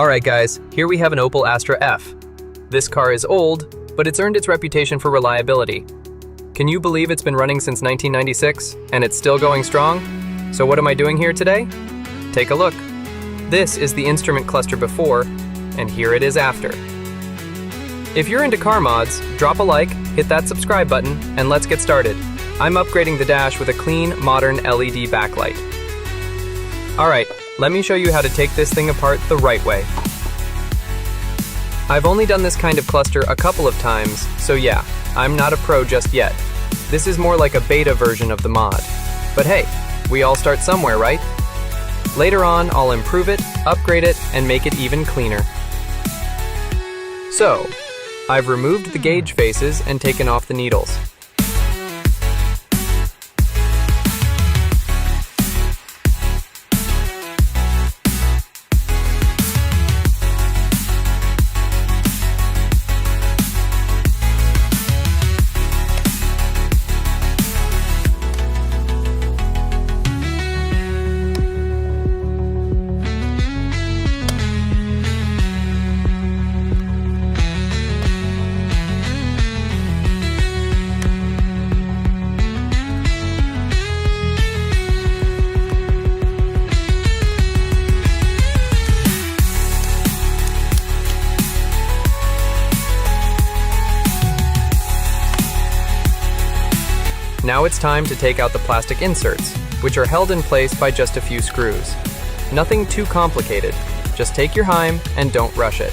Alright guys, here we have an Opel Astra F. This car is old, but it's earned its reputation for reliability. Can you believe it's been running since 1996, and it's still going strong? So what am I doing here today? Take a look. This is the instrument cluster before, and here it is after. If you're into car mods, drop a like, hit that subscribe button, and let's get started. I'm upgrading the dash with a clean, modern LED backlight. Alright, let me show you how to take this thing apart the right way. I've only done this kind of cluster a couple of times, so yeah, I'm not a pro just yet. This is more like a beta version of the mod. But hey, we all start somewhere, right? Later on, I'll improve it, upgrade it, and make it even cleaner. So, I've removed the gauge faces and taken off the needles. Now it's time to take out the plastic inserts, which are held in place by just a few screws. Nothing too complicated, just take your time and don't rush it.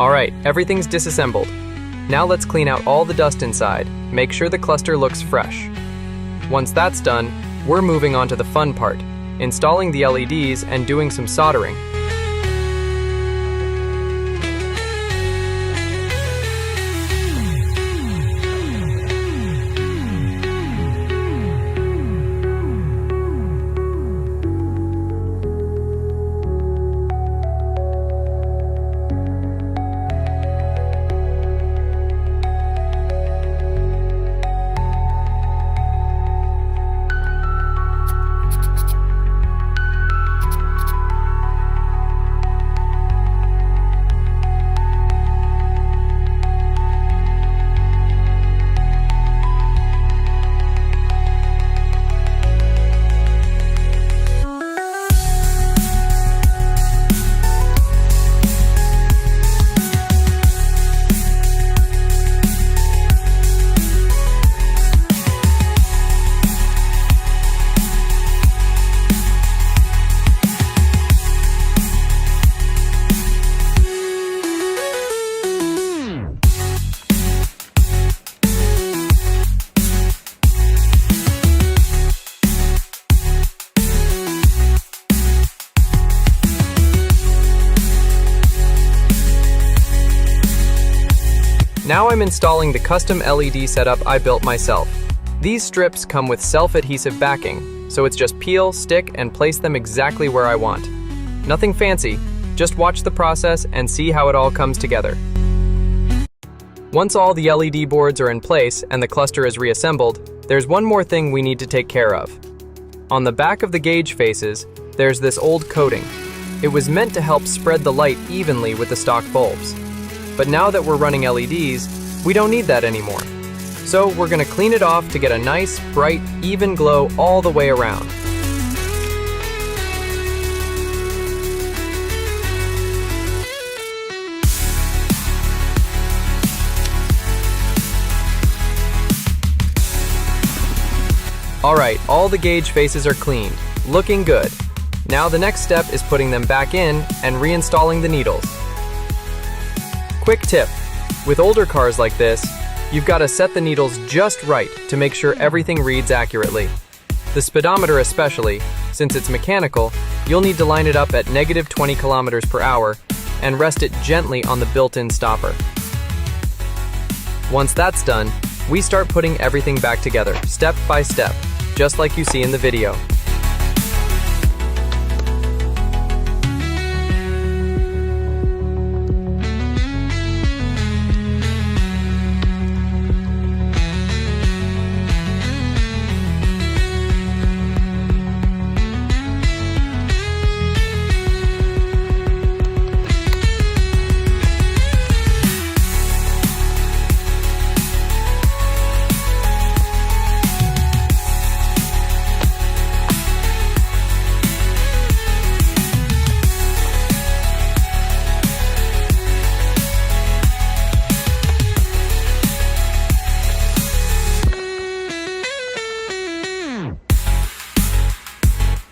Alright, everything's disassembled. Now let's clean out all the dust inside, make sure the cluster looks fresh. Once that's done, we're moving on to the fun part, installing the LEDs and doing some soldering. Now I'm installing the custom LED setup I built myself. These strips come with self-adhesive backing, so it's just peel, stick, and place them exactly where I want. Nothing fancy, just watch the process and see how it all comes together. Once all the LED boards are in place and the cluster is reassembled, there's one more thing we need to take care of. On the back of the gauge faces, there's this old coating. It was meant to help spread the light evenly with the stock bulbs. But now that we're running LEDs, we don't need that anymore. So we're gonna clean it off to get a nice, bright, even glow all the way around. Alright, all the gauge faces are cleaned, looking good. Now the next step is putting them back in and reinstalling the needles. Quick tip, with older cars like this, you've got to set the needles just right to make sure everything reads accurately. The speedometer especially, since it's mechanical, you'll need to line it up at -20 km/h and rest it gently on the built-in stopper. Once that's done, we start putting everything back together, step by step, just like you see in the video.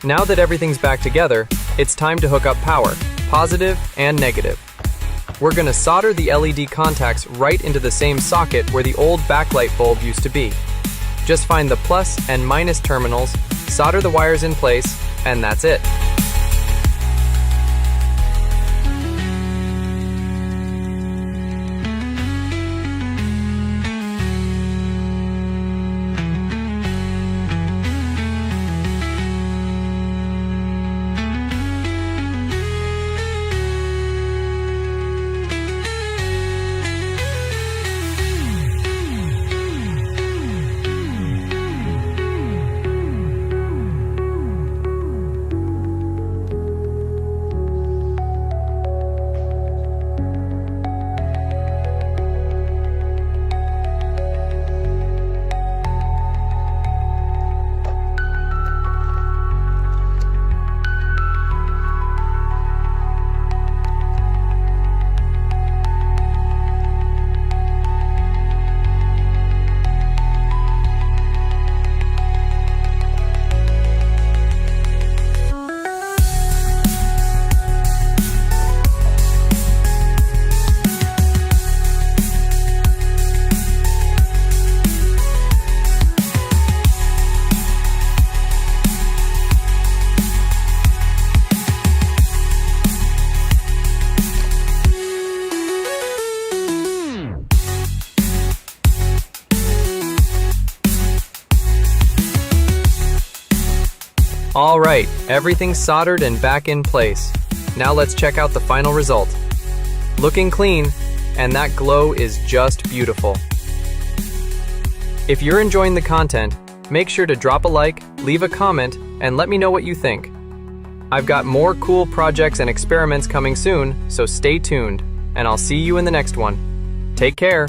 Now that everything's back together, it's time to hook up power, positive and negative. We're gonna solder the LED contacts right into the same socket where the old backlight bulb used to be. Just find the plus and minus terminals, solder the wires in place, and that's it. All right, everything's soldered and back in place. Now let's check out the final result. Looking clean, and that glow is just beautiful. If you're enjoying the content, make sure to drop a like, leave a comment, and let me know what you think. I've got more cool projects and experiments coming soon, so stay tuned, and I'll see you in the next one. Take care.